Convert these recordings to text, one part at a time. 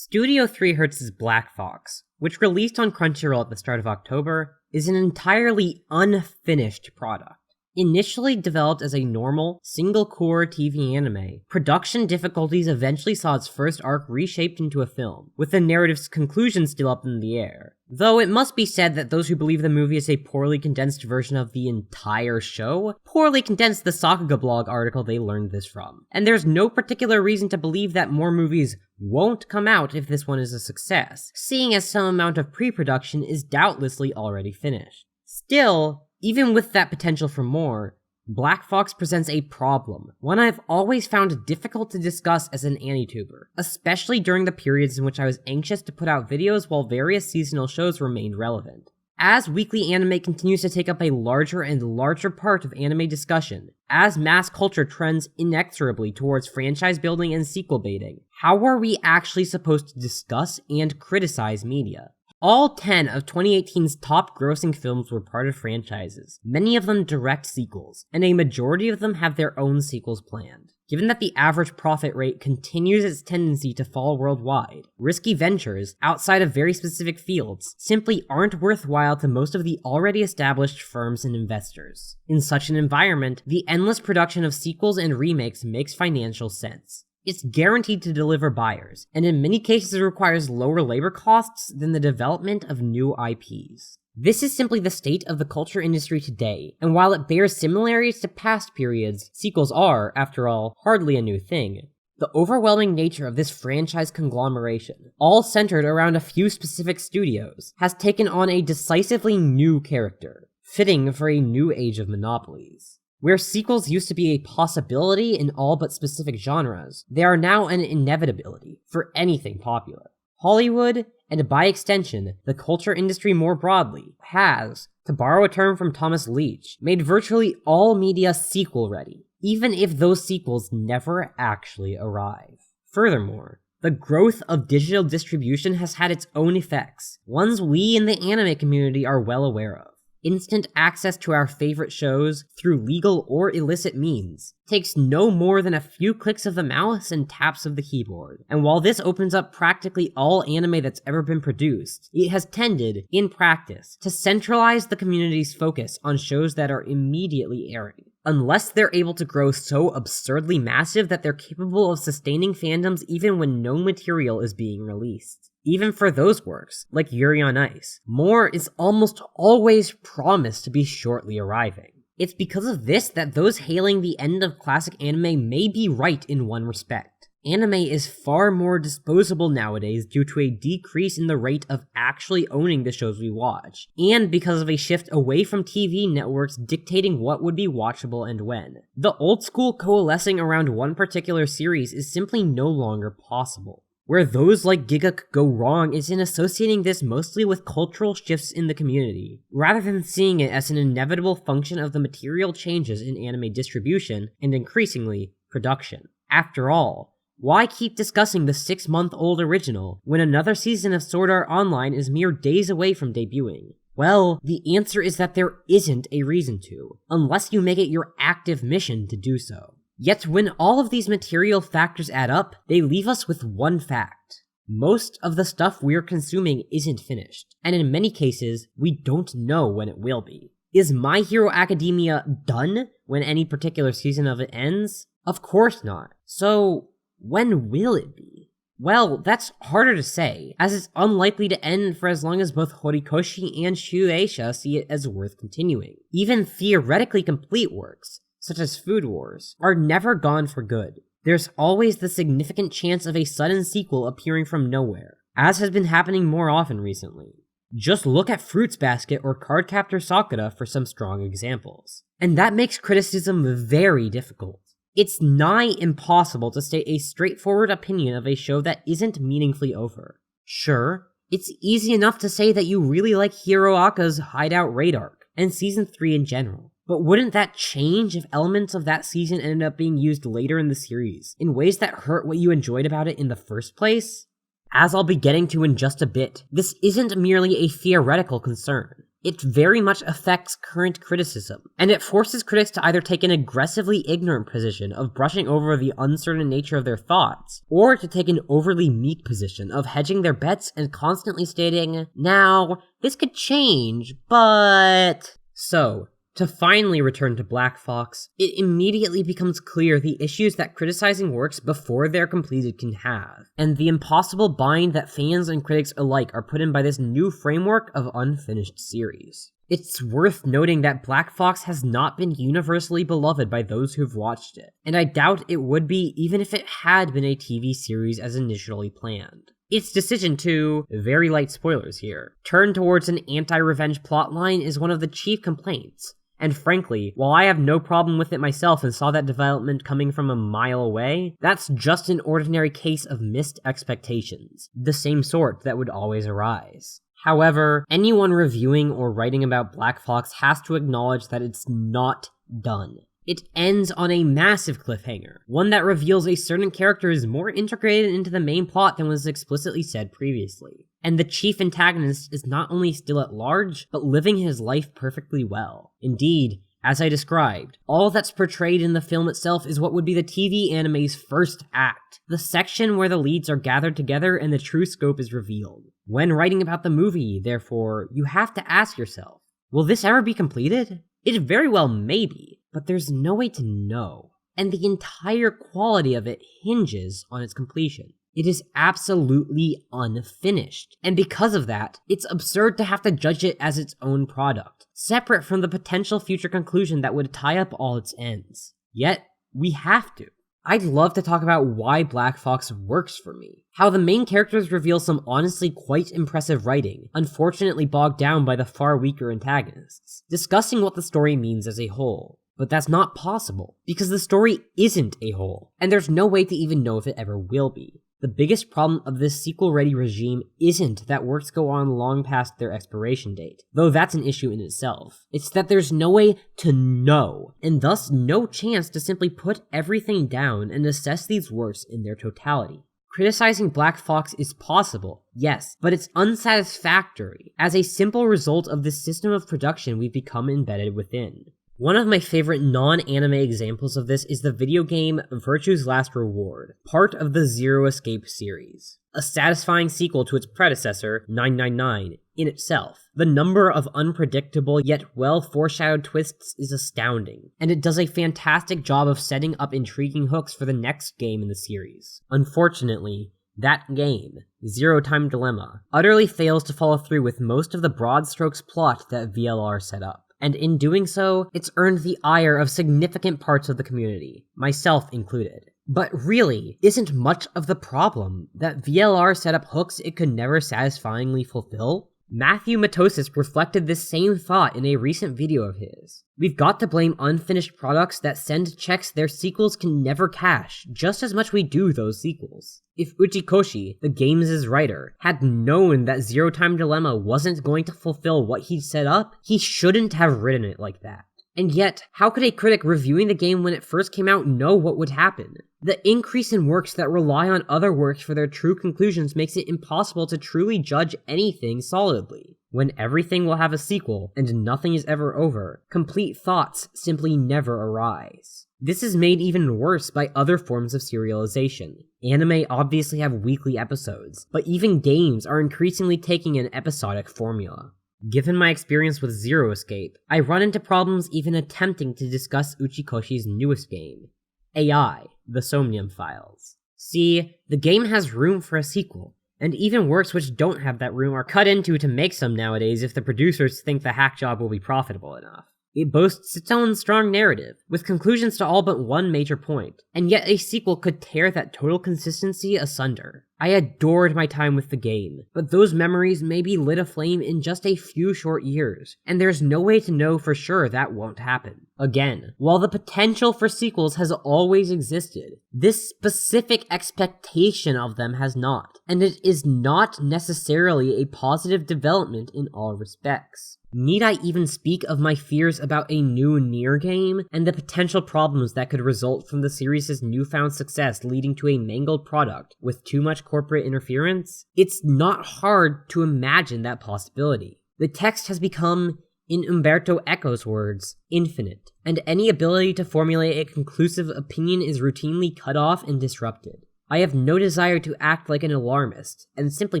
Studio 3Hz's Black Fox, which released on Crunchyroll at the start of October, is an entirely unfinished product. Initially developed as a normal, single-core TV anime, production difficulties eventually saw its first arc reshaped into a film, with the narrative's conclusion still up in the air. Though it must be said that those who believe the movie is a poorly condensed version of the entire show, poorly condensed the Sakuga blog article they learned this from. And there's no particular reason to believe that more movies won't come out if this one is a success, seeing as some amount of pre-production is doubtlessly already finished. Still, even with that potential for more, Black Fox presents a problem, one I've always found difficult to discuss as an AniTuber, especially during the periods in which I was anxious to put out videos while various seasonal shows remained relevant. As weekly anime continues to take up a larger and larger part of anime discussion, as mass culture trends inexorably towards franchise building and sequel baiting, how are we actually supposed to discuss and criticize media? All 10 of 2018's top grossing films were part of franchises, many of them direct sequels, and a majority of them have their own sequels planned. Given that the average profit rate continues its tendency to fall worldwide, risky ventures, outside of very specific fields, simply aren't worthwhile to most of the already established firms and investors. In such an environment, the endless production of sequels and remakes makes financial sense. It's guaranteed to deliver buyers, and in many cases requires lower labor costs than the development of new IPs. This is simply the state of the culture industry today, and while it bears similarities to past periods, sequels are, after all, hardly a new thing. The overwhelming nature of this franchise conglomeration, all centered around a few specific studios, has taken on a decisively new character, fitting for a new age of monopolies. Where sequels used to be a possibility in all but specific genres, they are now an inevitability for anything popular. Hollywood, and by extension, the culture industry more broadly, has, to borrow a term from Thomas Leitch, made virtually all media sequel-ready, even if those sequels never actually arrive. Furthermore, the growth of digital distribution has had its own effects, ones we in the anime community are well aware of. Instant access to our favorite shows, through legal or illicit means, takes no more than a few clicks of the mouse and taps of the keyboard. And while this opens up practically all anime that's ever been produced, it has tended, in practice, to centralize the community's focus on shows that are immediately airing. Unless they're able to grow so absurdly massive that they're capable of sustaining fandoms even when no material is being released. Even for those works, like Yuri on Ice, more is almost always promised to be shortly arriving. It's because of this that those hailing the end of classic anime may be right in one respect. Anime is far more disposable nowadays due to a decrease in the rate of actually owning the shows we watch, and because of a shift away from TV networks dictating what would be watchable and when. The old school coalescing around one particular series is simply no longer possible. Where those like Giga go wrong is in associating this mostly with cultural shifts in the community, rather than seeing it as an inevitable function of the material changes in anime distribution and increasingly, production. After all, why keep discussing the 6-month-old original when another season of Sword Art Online is mere days away from debuting? Well, the answer is that there isn't a reason to, unless you make it your active mission to do so. Yet when all of these material factors add up, they leave us with one fact. Most of the stuff we're consuming isn't finished, and in many cases, we don't know when it will be. Is My Hero Academia done when any particular season of it ends? Of course not. So, when will it be? Well, that's harder to say, as it's unlikely to end for as long as both Horikoshi and Shueisha see it as worth continuing. Even theoretically complete works, such as Food Wars, are never gone for good. There's always the significant chance of a sudden sequel appearing from nowhere, as has been happening more often recently. Just look at Fruits Basket or Cardcaptor Sakura for some strong examples. And that makes criticism very difficult. It's nigh impossible to state a straightforward opinion of a show that isn't meaningfully over. Sure, it's easy enough to say that you really like Hiroaka's Hideout Raid arc, and Season 3 in general. But wouldn't that change if elements of that season ended up being used later in the series, in ways that hurt what you enjoyed about it in the first place? As I'll be getting to in just a bit, this isn't merely a theoretical concern. It very much affects current criticism, and it forces critics to either take an aggressively ignorant position of brushing over the uncertain nature of their thoughts, or to take an overly meek position of hedging their bets and constantly stating, "Now, this could change, but..." So, to finally return to Black Fox, it immediately becomes clear the issues that criticizing works before they're completed can have, and the impossible bind that fans and critics alike are put in by this new framework of unfinished series. It's worth noting that Black Fox has not been universally beloved by those who've watched it, and I doubt it would be even if it had been a TV series as initially planned. Its decision to, very light spoilers here, turn towards an anti-revenge plotline is one of the chief complaints. And frankly, while I have no problem with it myself and saw that development coming from a mile away, that's just an ordinary case of missed expectations, the same sort that would always arise. However, anyone reviewing or writing about Black Fox has to acknowledge that it's not done. It ends on a massive cliffhanger, one that reveals a certain character is more integrated into the main plot than was explicitly said previously. And the chief antagonist is not only still at large, but living his life perfectly well. Indeed, as I described, all that's portrayed in the film itself is what would be the TV anime's first act, the section where the leads are gathered together and the true scope is revealed. When writing about the movie, therefore, you have to ask yourself, will this ever be completed? It very well may be, but there's no way to know, and the entire quality of it hinges on its completion. It is absolutely unfinished, and because of that, it's absurd to have to judge it as its own product, separate from the potential future conclusion that would tie up all its ends. Yet, we have to. I'd love to talk about why Black Fox works for me, how the main characters reveal some honestly quite impressive writing, unfortunately bogged down by the far weaker antagonists, discussing what the story means as a whole. But that's not possible, because the story isn't a whole, and there's no way to even know if it ever will be. The biggest problem of this sequel-ready regime isn't that works go on long past their expiration date, though that's an issue in itself. It's that there's no way to know, and thus no chance to simply put everything down and assess these works in their totality. Criticizing Black Fox is possible, yes, but it's unsatisfactory as a simple result of the system of production we've become embedded within. One of my favorite non-anime examples of this is the video game Virtue's Last Reward, part of the Zero Escape series. A satisfying sequel to its predecessor, 999, in itself. The number of unpredictable yet well-foreshadowed twists is astounding, and it does a fantastic job of setting up intriguing hooks for the next game in the series. Unfortunately, that game, Zero Time Dilemma, utterly fails to follow through with most of the broad strokes plot that VLR set up. And in doing so, it's earned the ire of significant parts of the community, myself included. But really, isn't much of the problem that VLR set up hooks it could never satisfyingly fulfill? Matthew Matosis reflected this same thought in a recent video of his. We've got to blame unfinished products that send checks their sequels can never cash, just as much we do those sequels. If Uchikoshi, the game's writer, had known that Zero Time Dilemma wasn't going to fulfill what he'd set up, he shouldn't have written it like that. And yet, how could a critic reviewing the game when it first came out know what would happen? The increase in works that rely on other works for their true conclusions makes it impossible to truly judge anything solidly. When everything will have a sequel, and nothing is ever over, complete thoughts simply never arise. This is made even worse by other forms of serialization. Anime obviously have weekly episodes, but even games are increasingly taking an episodic formula. Given my experience with Zero Escape, I run into problems even attempting to discuss Uchikoshi's newest game, AI, The Somnium Files. See, the game has room for a sequel, and even works which don't have that room are cut into to make some nowadays if the producers think the hack job will be profitable enough. It boasts its own strong narrative, with conclusions to all but one major point, and yet a sequel could tear that total consistency asunder. I adored my time with the game, but those memories may be lit aflame in just a few short years, and there's no way to know for sure that won't happen. Again, while the potential for sequels has always existed, this specific expectation of them has not, and it is not necessarily a positive development in all respects. Need I even speak of my fears about a new Nier game, and the potential problems that could result from the series' newfound success leading to a mangled product with too much corporate interference? It's not hard to imagine that possibility. The text has become, in Umberto Eco's words, infinite, and any ability to formulate a conclusive opinion is routinely cut off and disrupted. I have no desire to act like an alarmist, and simply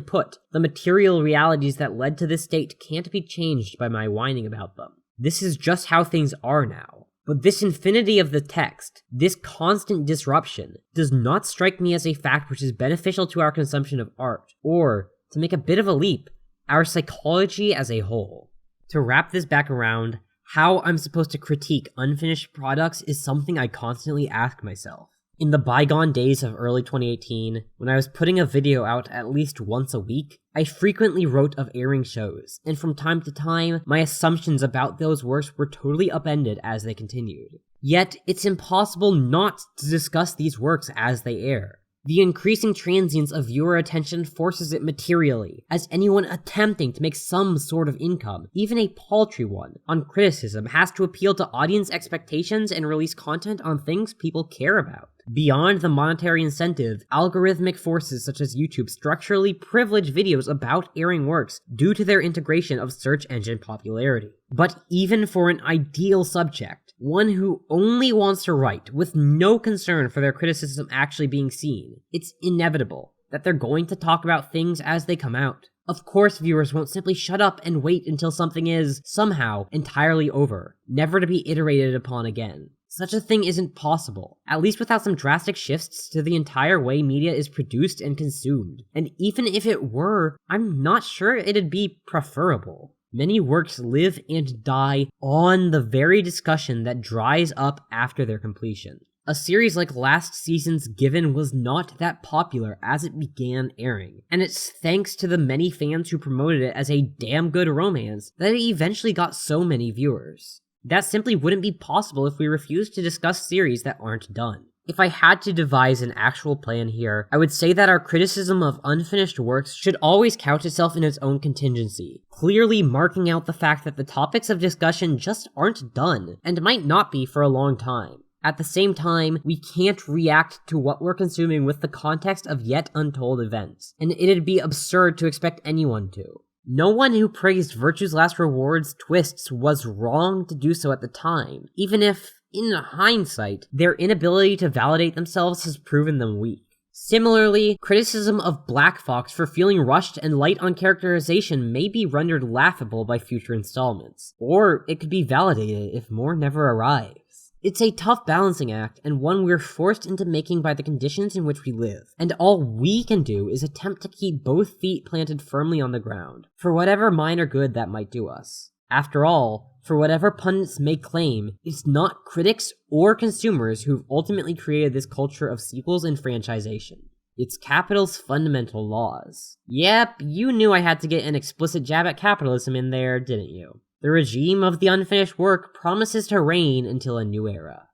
put, the material realities that led to this state can't be changed by my whining about them. This is just how things are now. But this infinity of the text, this constant disruption, does not strike me as a fact which is beneficial to our consumption of art, or, to make a bit of a leap, our psychology as a whole. To wrap this back around, how I'm supposed to critique unfinished products is something I constantly ask myself. In the bygone days of early 2018, when I was putting a video out at least once a week, I frequently wrote of airing shows, and from time to time, my assumptions about those works were totally upended as they continued. Yet, it's impossible not to discuss these works as they air. The increasing transience of viewer attention forces it materially, as anyone attempting to make some sort of income, even a paltry one, on criticism has to appeal to audience expectations and release content on things people care about. Beyond the monetary incentive, algorithmic forces such as YouTube structurally privilege videos about airing works due to their integration of search engine popularity. But even for an ideal subject, one who only wants to write with no concern for their criticism actually being seen, it's inevitable that they're going to talk about things as they come out. Of course, viewers won't simply shut up and wait until something is, somehow, entirely over, never to be iterated upon again. Such a thing isn't possible, at least without some drastic shifts to the entire way media is produced and consumed. And even if it were, I'm not sure it'd be preferable. Many works live and die on the very discussion that dries up after their completion. A series like last season's Given was not that popular as it began airing, and it's thanks to the many fans who promoted it as a damn good romance that it eventually got so many viewers. That simply wouldn't be possible if we refused to discuss series that aren't done. If I had to devise an actual plan here, I would say that our criticism of unfinished works should always couch itself in its own contingency, clearly marking out the fact that the topics of discussion just aren't done, and might not be for a long time. At the same time, we can't react to what we're consuming with the context of yet untold events, and it'd be absurd to expect anyone to. No one who praised Virtue's Last Reward's twists was wrong to do so at the time, even if, in hindsight, their inability to validate themselves has proven them weak. Similarly, criticism of Black Fox for feeling rushed and light on characterization may be rendered laughable by future installments, or it could be validated if more never arrives. It's a tough balancing act, and one we're forced into making by the conditions in which we live, and all we can do is attempt to keep both feet planted firmly on the ground, for whatever minor good that might do us. After all, for whatever pundits may claim, it's not critics or consumers who've ultimately created this culture of sequels and franchisation. It's capital's fundamental laws. Yep, you knew I had to get an explicit jab at capitalism in there, didn't you? The regime of the unfinished work promises to reign until a new era.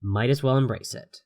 Might as well embrace it.